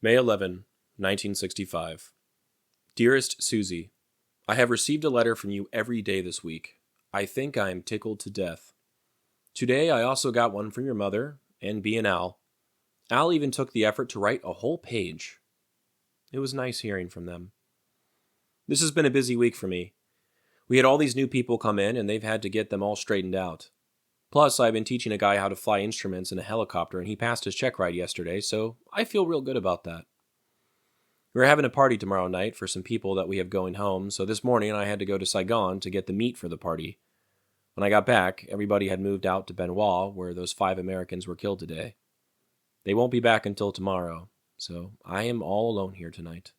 May 11, 1965. Dearest Suzie, I have received a letter from you every day this week. I think I am tickled to death. Today I also got one from your mother and B and Al. Al even took the effort to write a whole page. It was nice hearing from them. This has been a busy week for me. We had all these new people come in and they've had to get them all straightened out. Plus, I've been teaching a guy how to fly instruments in a helicopter and he passed his check ride yesterday, so I feel real good about that. We're having a party tomorrow night for some people that we have going home, so this morning I had to go to Saigon to get the meat for the party. When I got back, everybody had moved out to Ben Hoa, where those 5 Americans were killed today. They won't be back until tomorrow, so I am all alone here tonight.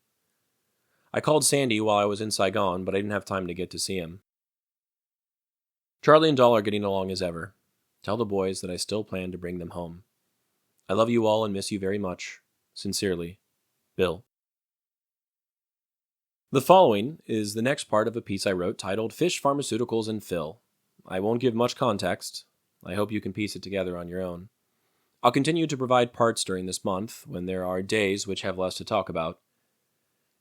I called Sandy while I was in Saigon, but I didn't have time to get to see him. Charlie and Doll are getting along as ever. Tell the boys that I still plan to bring them home. I love you all and miss you very much. Sincerely, Bill. The following is the next part of a piece I wrote titled Fish, Pharmaceuticals, and Phil. I won't give much context. I hope you can piece it together on your own. I'll continue to provide parts during this month when there are days which have less to talk about.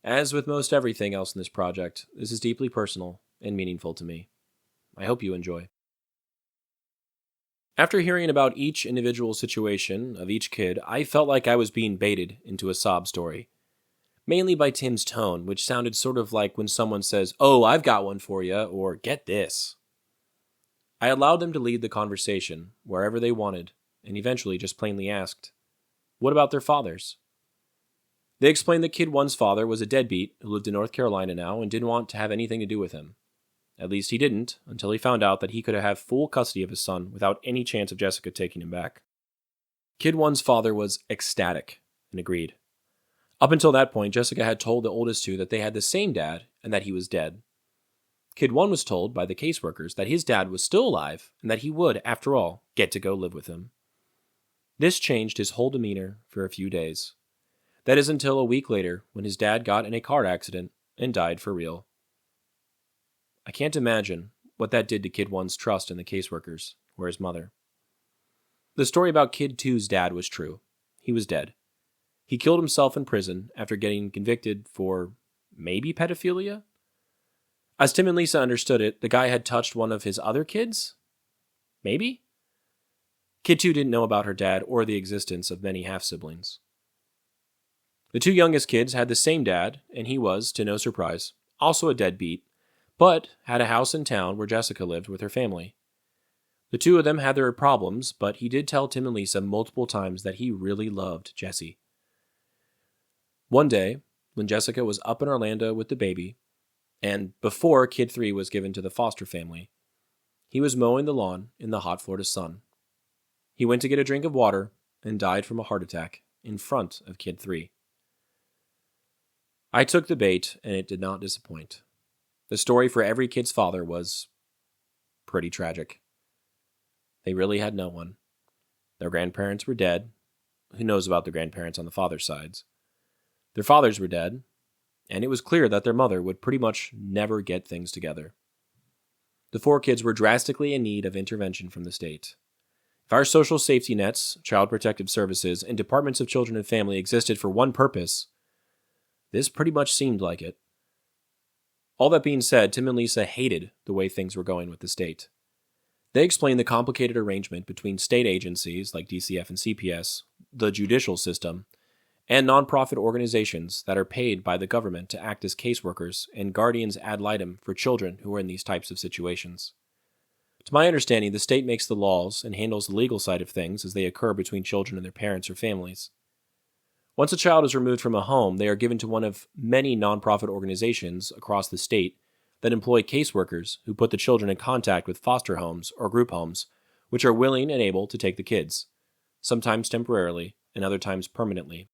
As with most everything else in this project, this is deeply personal and meaningful to me. I hope you enjoy. After hearing about each individual situation of each kid, I felt like I was being baited into a sob story. Mainly by Tim's tone, which sounded sort of like when someone says, "Oh, I've got one for you," or "Get this." I allowed them to lead the conversation wherever they wanted, and eventually just plainly asked, "What about their fathers?" They explained that Kid 1's father was a deadbeat who lived in North Carolina now and didn't want to have anything to do with him. At least he didn't, until he found out that he could have full custody of his son without any chance of Jessica taking him back. Kid 1's father was ecstatic and agreed. Up until that point, Jessica had told the oldest 2 that they had the same dad and that he was dead. Kid 1 was told by the caseworkers that his dad was still alive and that he would, after all, get to go live with him. This changed his whole demeanor for a few days. That is until a week later when his dad got in a car accident and died for real. I can't imagine what that did to Kid 1's trust in the caseworkers or his mother. The story about Kid 2's dad was true. He was dead. He killed himself in prison after getting convicted for maybe pedophilia? As Tim and Lisa understood it, the guy had touched one of his other kids? Maybe? Kid 2 didn't know about her dad or the existence of many half-siblings. The 2 youngest kids had the same dad, and he was, to no surprise, also a deadbeat, but had a house in town where Jessica lived with her family. The 2 of them had their problems, but he did tell Tim and Lisa multiple times that he really loved Jessie. One day, when Jessica was up in Orlando with the baby, and before Kid 3 was given to the foster family, he was mowing the lawn in the hot Florida sun. He went to get a drink of water and died from a heart attack in front of Kid 3. I took the bait, and it did not disappoint. The story for every kid's father was pretty tragic. They really had no one. Their grandparents were dead. Who knows about the grandparents on the father's sides? Their fathers were dead, and it was clear that their mother would pretty much never get things together. The 4 kids were drastically in need of intervention from the state. If our social safety nets, child protective services, and departments of children and family existed for one purpose, this pretty much seemed like it. All that being said, Tim and Lisa hated the way things were going with the state. They explained the complicated arrangement between state agencies like DCF and CPS, the judicial system, and nonprofit organizations that are paid by the government to act as caseworkers and guardians ad litem for children who are in these types of situations. To my understanding, the state makes the laws and handles the legal side of things as they occur between children and their parents or families. Once a child is removed from a home, they are given to one of many nonprofit organizations across the state that employ caseworkers who put the children in contact with foster homes or group homes, which are willing and able to take the kids, sometimes temporarily and other times permanently.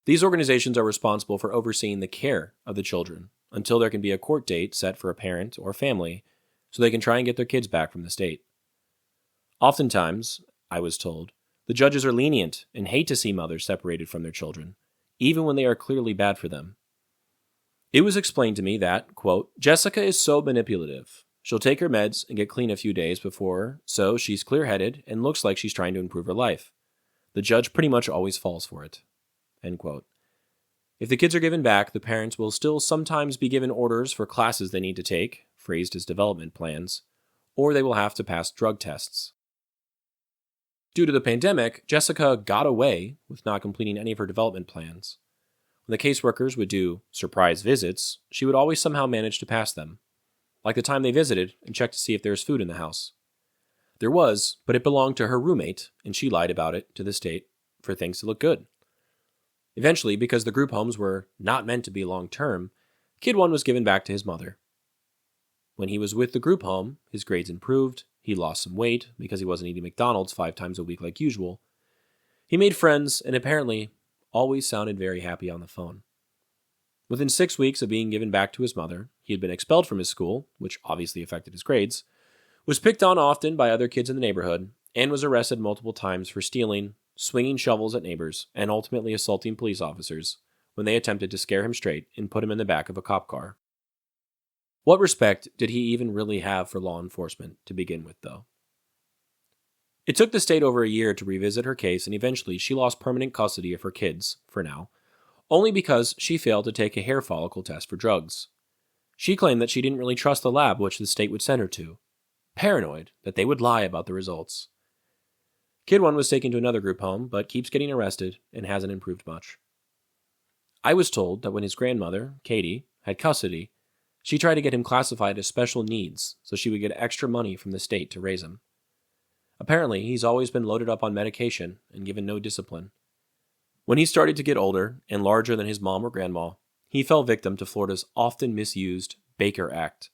These organizations are responsible for overseeing the care of the children until there can be a court date set for a parent or family so they can try and get their kids back from the state. Oftentimes, I was told, the judges are lenient and hate to see mothers separated from their children, even when they are clearly bad for them. It was explained to me that, quote, Jessica is so manipulative. She'll take her meds and get clean a few days before, so she's clear-headed and looks like she's trying to improve her life. The judge pretty much always falls for it. End quote. If the kids are given back, the parents will still sometimes be given orders for classes they need to take, phrased as development plans, or they will have to pass drug tests. Due to the pandemic, Jessica got away with not completing any of her development plans. When the caseworkers would do surprise visits, she would always somehow manage to pass them, like the time they visited and checked to see if there was food in the house. There was, but it belonged to her roommate, and she lied about it to the state for things to look good. Eventually, because the group homes were not meant to be long-term, Kid 1 was given back to his mother. When he was with the group home, his grades improved, he lost some weight because he wasn't eating McDonald's 5 times a week like usual. He made friends and apparently always sounded very happy on the phone. Within 6 weeks of being given back to his mother, he had been expelled from his school, which obviously affected his grades, was picked on often by other kids in the neighborhood, and was arrested multiple times for stealing, swinging shovels at neighbors, and ultimately assaulting police officers when they attempted to scare him straight and put him in the back of a cop car. What respect did he even really have for law enforcement to begin with, though? It took the state over a year to revisit her case, and eventually she lost permanent custody of her kids, for now, only because she failed to take a hair follicle test for drugs. She claimed that she didn't really trust the lab which the state would send her to, paranoid that they would lie about the results. Kid 1 was taken to another group home, but keeps getting arrested and hasn't improved much. I was told that when his grandmother, Katie, had custody, she tried to get him classified as special needs so she would get extra money from the state to raise him. Apparently, he's always been loaded up on medication and given no discipline. When he started to get older and larger than his mom or grandma, he fell victim to Florida's often misused Baker Act,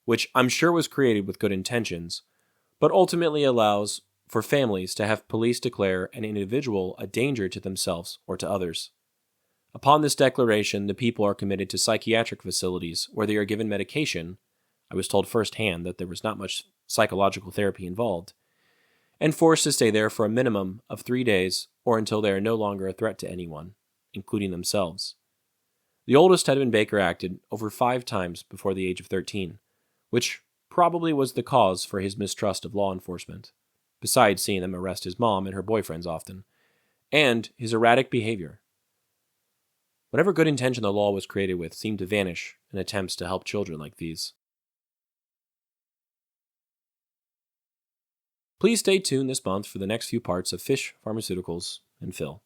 which I'm sure was created with good intentions, but ultimately allows for families to have police declare an individual a danger to themselves or to others. Upon this declaration, the people are committed to psychiatric facilities where they are given medication. I was told firsthand that there was not much psychological therapy involved, and forced to stay there for a minimum of 3 days or until they are no longer a threat to anyone, including themselves. The oldest had been Baker acted over 5 times before the age of 13, which probably was the cause for his mistrust of law enforcement, besides seeing them arrest his mom and her boyfriends often, and his erratic behavior. Whatever good intention the law was created with seemed to vanish in attempts to help children like these. Please stay tuned this month for the next few parts of Fish, Pharmaceuticals, and Phil.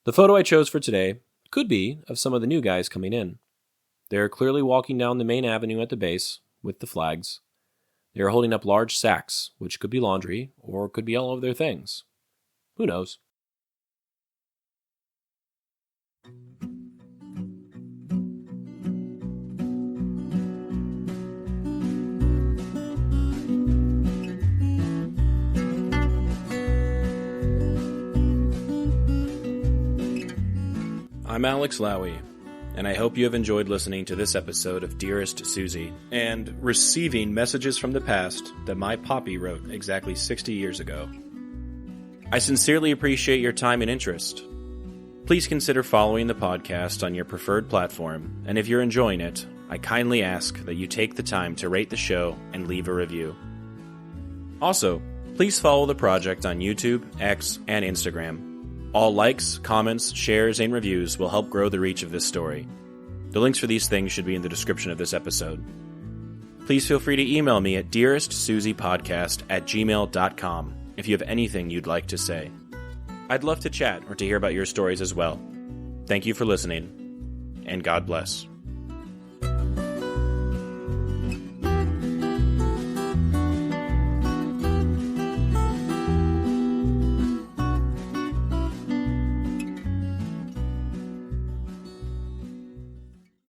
The photo I chose for today could be of some of the new guys coming in. They are clearly walking down the main avenue at the base with the flags. They are holding up large sacks, which could be laundry or could be all of their things. Who knows? I'm Alex Lowy, and I hope you have enjoyed listening to this episode of Dearest Suzie, and receiving messages from the past that my Popi wrote exactly 60 years ago. I sincerely appreciate your time and interest. Please consider following the podcast on your preferred platform, and if you're enjoying it, I kindly ask that you take the time to rate the show and leave a review. Also, please follow the project on YouTube, X, and Instagram. All likes, comments, shares, and reviews will help grow the reach of this story. The links for these things should be in the description of this episode. Please feel free to email me at dearestsuziepodcast@gmail.com if you have anything you'd like to say. I'd love to chat or to hear about your stories as well. Thank you for listening, and God bless.